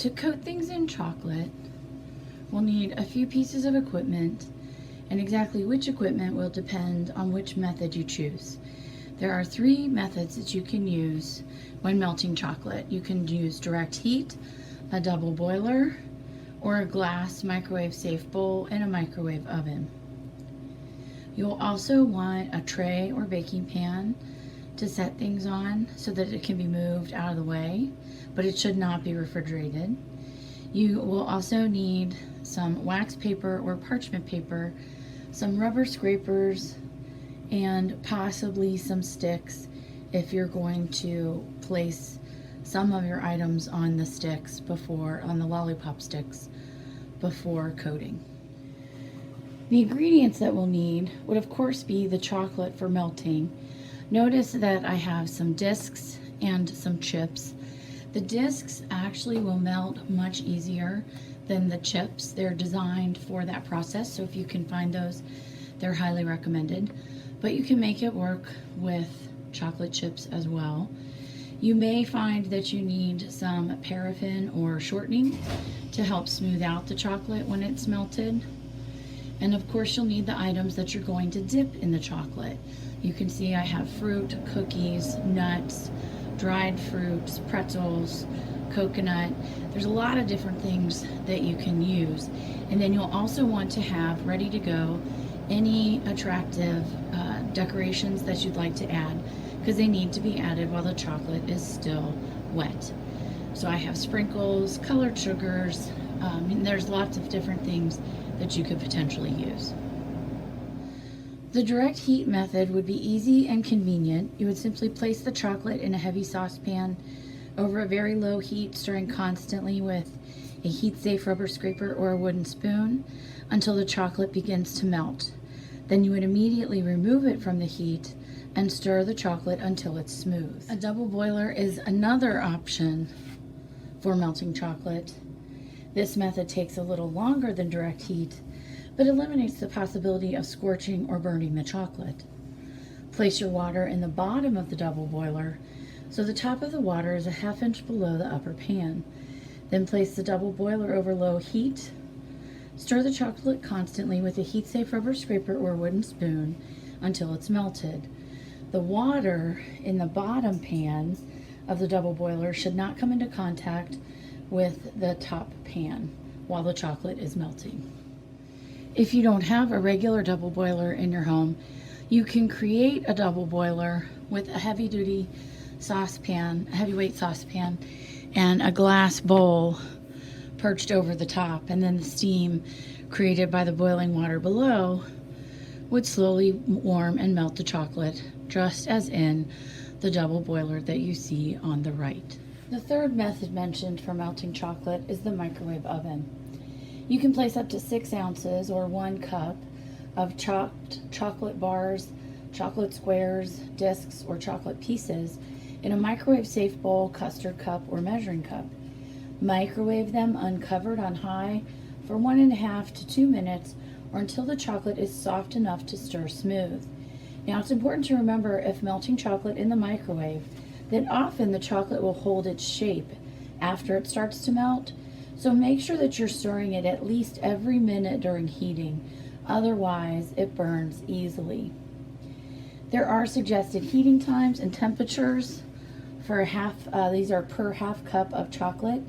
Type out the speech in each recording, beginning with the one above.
To coat things in chocolate, we'll need a few pieces of equipment, and exactly which equipment will depend on which method you choose. There are 3 methods that you can use when melting chocolate. You can use direct heat, a double boiler, or a glass microwave safe bowl and a microwave oven. You'll also want a tray or baking pan to set things on so that it can be moved out of the way, but it should not be refrigerated. You will also need some wax paper or parchment paper, some rubber scrapers, and possibly some sticks if you're going to place some of your items on the sticks on the lollipop sticks before coating. The ingredients that we'll need would of course be the chocolate for melting. Notice that I have some discs and some chips. The discs actually will melt much easier than the chips. They're designed for that process, so if you can find those, they're highly recommended. But you can make it work with chocolate chips as well. You may find that you need some paraffin or shortening to help smooth out the chocolate when it's melted. And of course you'll need the items that you're going to dip in the chocolate. You can see I have fruit, cookies, nuts, dried fruits, pretzels, coconut. There's a lot of different things that you can use. And then you'll also want to have ready to go any attractive decorations that you'd like to add, because they need to be added while the chocolate is still wet. So I have sprinkles, colored sugars, and there's lots of different things that you could potentially use. The direct heat method would be easy and convenient. You would simply place the chocolate in a heavy saucepan over a very low heat, stirring constantly with a heat-safe rubber scraper or a wooden spoon until the chocolate begins to melt. Then you would immediately remove it from the heat and stir the chocolate until it's smooth. A double boiler is another option for melting chocolate. This method takes a little longer than direct heat, but eliminates the possibility of scorching or burning the chocolate. Place your water in the bottom of the double boiler so the top of the water is a ½ inch below the upper pan. Then place the double boiler over low heat. Stir the chocolate constantly with a heat-safe rubber scraper or wooden spoon until it's melted. The water in the bottom pan of the double boiler should not come into contact with the top pan while the chocolate is melting. If you don't have a regular double boiler in your home, you can create a double boiler with a heavy-duty saucepan, a heavyweight saucepan, and a glass bowl perched over the top, and then the steam created by the boiling water below would slowly warm and melt the chocolate, just as in the double boiler that you see on the right. The third method mentioned for melting chocolate is the microwave oven. You can place up to 6 ounces or 1 cup of chopped chocolate bars, chocolate squares, discs, or chocolate pieces in a microwave safe bowl, custard cup, or measuring cup. Microwave them uncovered on high for 1.5 to 2 minutes or until the chocolate is soft enough to stir smooth. Now it's important to remember, if melting chocolate in the microwave, that often the chocolate will hold its shape after it starts to melt. So make sure that you're stirring it at least every minute during heating, otherwise it burns easily. There are suggested heating times and temperatures for these are per ½ cup of chocolate,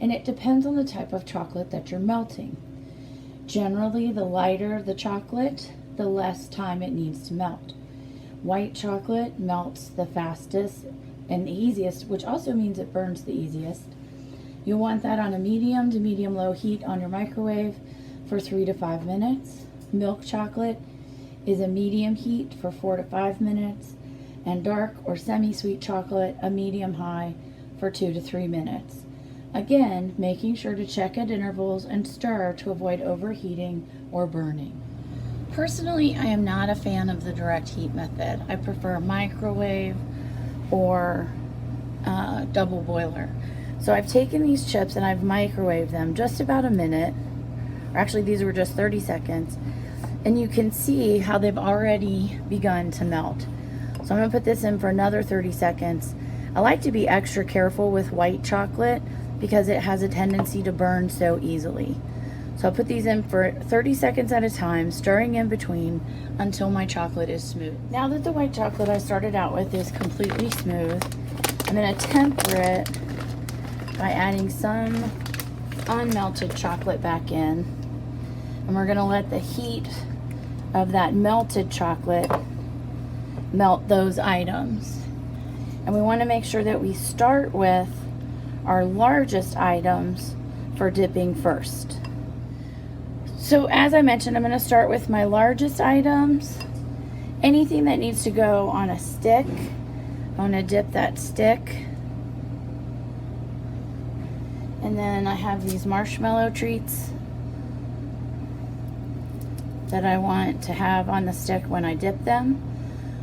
and it depends on the type of chocolate that you're melting. Generally, the lighter the chocolate, the less time it needs to melt. White chocolate melts the fastest and the easiest, which also means it burns the easiest. You'll want that on a medium to medium-low heat on your microwave for 3 to 5 minutes. Milk chocolate is a medium heat for 4 to 5 minutes, and dark or semi-sweet chocolate a medium-high for 2 to 3 minutes. Again, making sure to check at intervals and stir to avoid overheating or burning. Personally, I am not a fan of the direct heat method. I prefer microwave or double boiler. So I've taken these chips and I've microwaved them just about a minute, or actually these were just 30 seconds, and you can see how they've already begun to melt. So I'm gonna put this in for another 30 seconds. I like to be extra careful with white chocolate because it has a tendency to burn so easily. So I'll put these in for 30 seconds at a time, stirring in between until my chocolate is smooth. Now that the white chocolate I started out with is completely smooth, I'm going to temper it by adding some unmelted chocolate back in. And we're going to let the heat of that melted chocolate melt those items. And we want to make sure that we start with our largest items for dipping first. So as I mentioned, I'm going to start with my largest items. Anything that needs to go on a stick, I'm going to dip that stick. And then I have these marshmallow treats that I want to have on the stick when I dip them.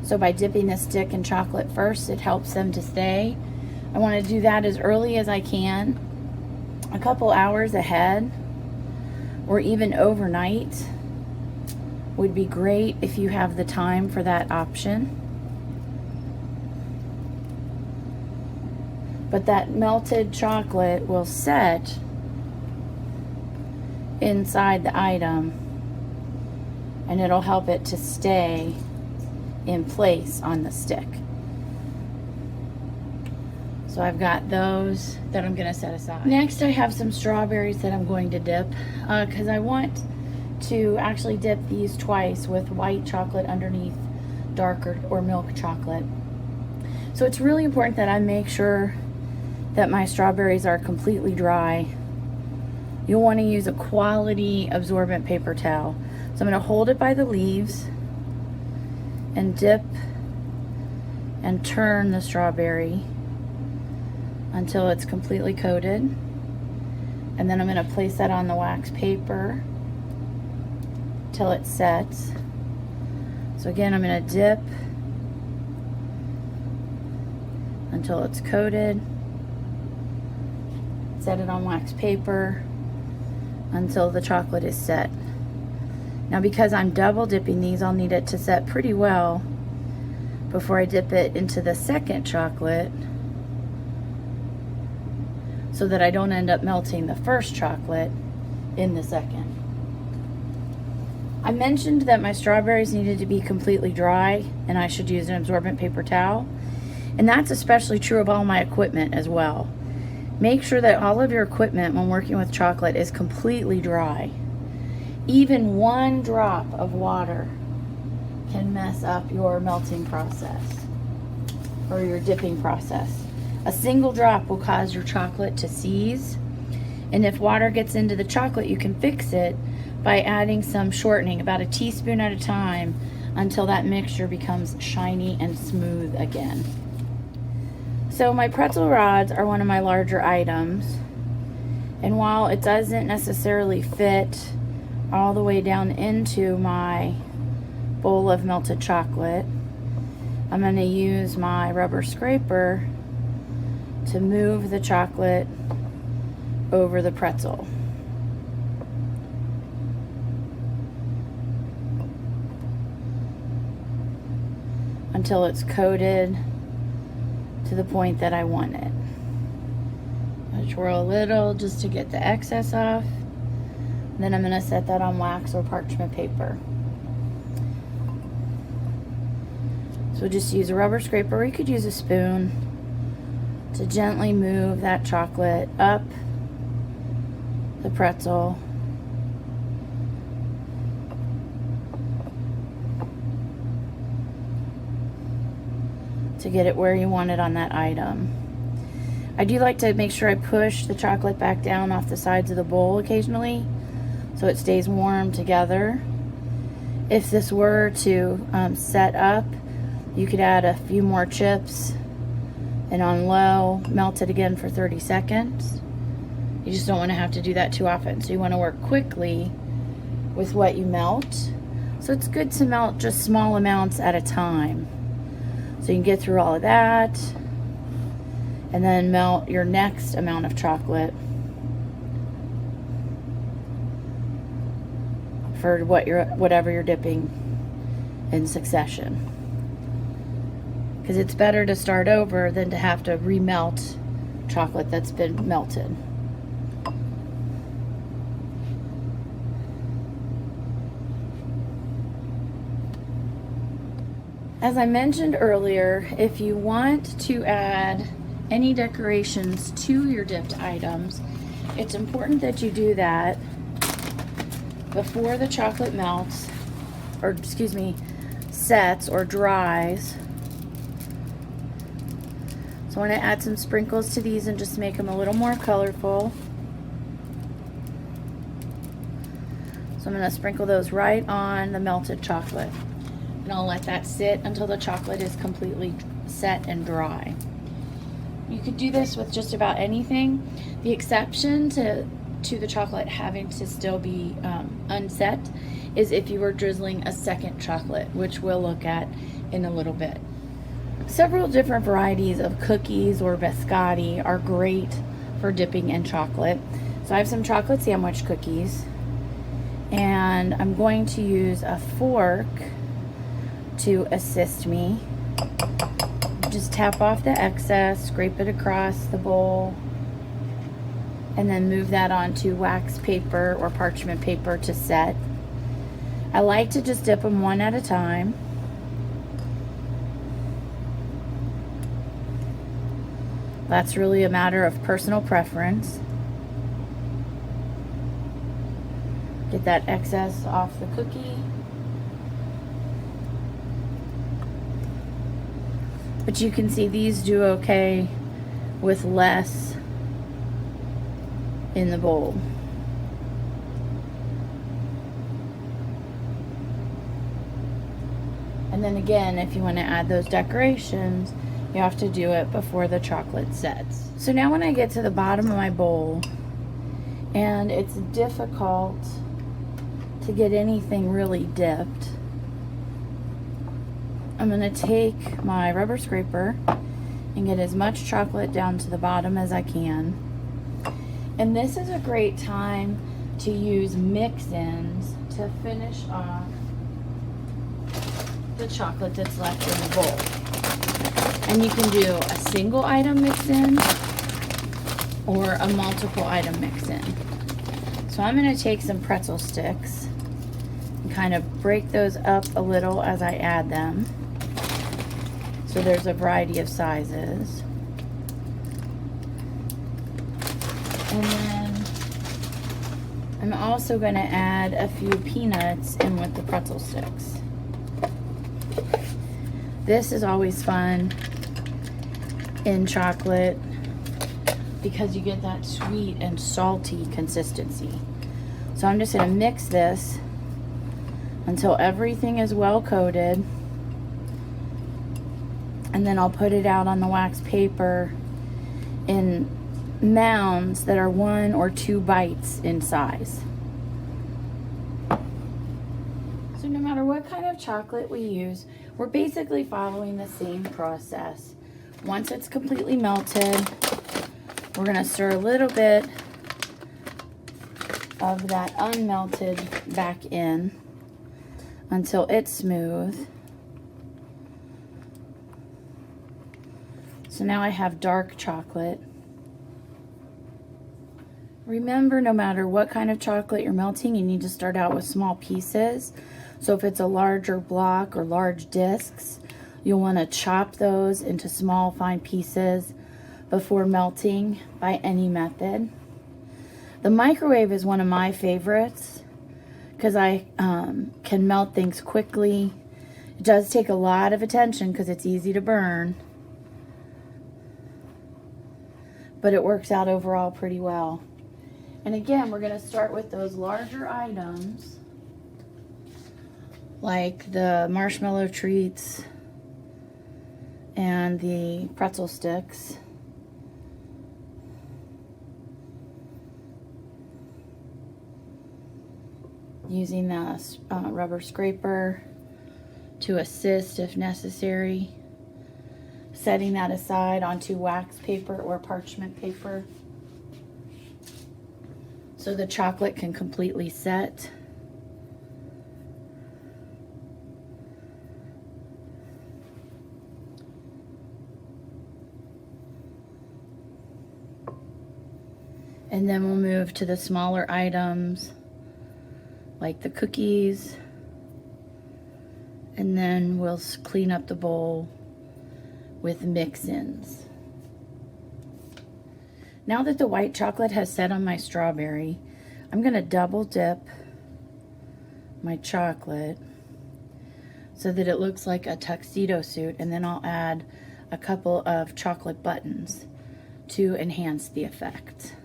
So by dipping the stick in chocolate first, it helps them to stay. I want to do that as early as I can, a couple hours ahead, or even overnight would be great if you have the time for that option. But that melted chocolate will set inside the item, and it'll help it to stay in place on the stick. So I've got those that I'm going to set aside. Next, I have some strawberries that I'm going to dip because I want to actually dip these twice with white chocolate underneath darker or milk chocolate. So it's really important that I make sure that my strawberries are completely dry. You'll want to use a quality absorbent paper towel. So I'm going to hold it by the leaves and dip and turn the strawberry until it's completely coated. And then I'm going to place that on the wax paper till it sets. So again, I'm going to dip until it's coated. Set it on wax paper until the chocolate is set. Now because I'm double dipping these, I'll need it to set pretty well before I dip it into the second chocolate, so that I don't end up melting the first chocolate in the second. I mentioned that my strawberries needed to be completely dry and I should use an absorbent paper towel. And that's especially true of all my equipment as well. Make sure that all of your equipment when working with chocolate is completely dry. Even one drop of water can mess up your melting process or your dipping process. A single drop will cause your chocolate to seize, and if water gets into the chocolate, you can fix it by adding some shortening, about a teaspoon at a time, until that mixture becomes shiny and smooth again. So my pretzel rods are one of my larger items, and while it doesn't necessarily fit all the way down into my bowl of melted chocolate, I'm going to use my rubber scraper to move the chocolate over the pretzel. Until it's coated to the point that I want it. I twirl a little just to get the excess off. Then I'm going to set that on wax or parchment paper. So just use a rubber scraper, or you could use a spoon to gently move that chocolate up the pretzel to get it where you want it on that item. I do like to make sure I push the chocolate back down off the sides of the bowl occasionally so it stays warm together. If this were to set up, you could add a few more chips and on low, melt it again for 30 seconds. You just don't want to have to do that too often. So you want to work quickly with what you melt. So it's good to melt just small amounts at a time. So you can get through all of that and then melt your next amount of chocolate for whatever you're dipping in succession. Because it's better to start over than to have to remelt chocolate that's been melted. As I mentioned earlier, if you want to add any decorations to your dipped items, it's important that you do that before the chocolate melts, or excuse me, sets or dries. So I want to add some sprinkles to these and just make them a little more colorful. So I'm going to sprinkle those right on the melted chocolate. And I'll let that sit until the chocolate is completely set and dry. You could do this with just about anything. The exception to the chocolate having to still be unset is if you were drizzling a second chocolate, which we'll look at in a little bit. Several different varieties of cookies or biscotti are great for dipping in chocolate. So I have some chocolate sandwich cookies, and I'm going to use a fork to assist me. Just tap off the excess, scrape it across the bowl, and then move that onto wax paper or parchment paper to set. I like to just dip them one at a time. That's really a matter of personal preference. Get that excess off the cookie. But you can see these do okay with less in the bowl. And then again, if you want to add those decorations, you have to do it before the chocolate sets. So now when I get to the bottom of my bowl, and it's difficult to get anything really dipped, I'm going to take my rubber scraper and get as much chocolate down to the bottom as I can. And this is a great time to use mix-ins to finish off the chocolate that's left in the bowl. And you can do a single item mix-in or a multiple item mix-in. So I'm going to take some pretzel sticks and kind of break those up a little as I add them. So there's a variety of sizes. And then I'm also going to add a few peanuts in with the pretzel sticks. This is always fun in chocolate because you get that sweet and salty consistency. So I'm just going to mix this until everything is well coated. And then I'll put it out on the wax paper in mounds that are 1 or 2 bites in size. So no matter what kind of chocolate we use, we're basically following the same process. Once it's completely melted, we're going to stir a little bit of that unmelted back in until it's smooth. So now I have dark chocolate. Remember, no matter what kind of chocolate you're melting, you need to start out with small pieces. So if it's a larger block or large discs, you'll want to chop those into small, fine pieces before melting by any method. The microwave is one of my favorites because I can melt things quickly. It does take a lot of attention because it's easy to burn, but it works out overall pretty well. And again, we're going to start with those larger items like the marshmallow treats and the pretzel sticks. Using the rubber scraper to assist if necessary. Setting that aside onto wax paper or parchment paper so the chocolate can completely set. And then we'll move to the smaller items like the cookies. And then we'll clean up the bowl with mix-ins. Now that the white chocolate has set on my strawberry, I'm going to double dip my chocolate so that it looks like a tuxedo suit, and then I'll add a couple of chocolate buttons to enhance the effect.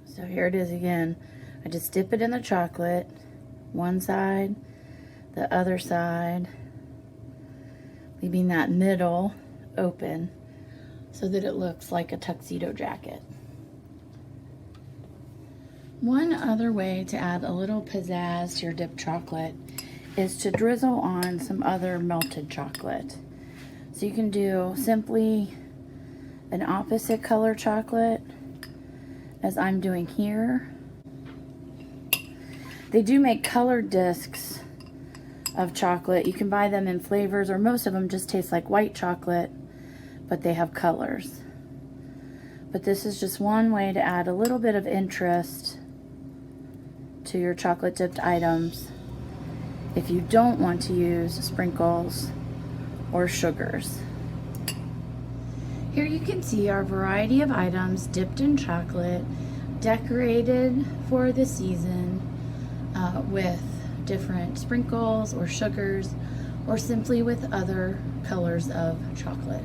So here it is again. I just dip it in the chocolate, one side, the other side, leaving that middle open so that it looks like a tuxedo jacket. One other way to add a little pizzazz to your dipped chocolate is to drizzle on some other melted chocolate. So you can do simply an opposite color chocolate, as I'm doing here. They do make colored discs of chocolate. You can buy them in flavors, or most of them just taste like white chocolate, but they have colors. But this is just one way to add a little bit of interest to your chocolate dipped items if you don't want to use sprinkles or sugars. Here you can see our variety of items dipped in chocolate, decorated for the season with different sprinkles or sugars, or simply with other colors of chocolate.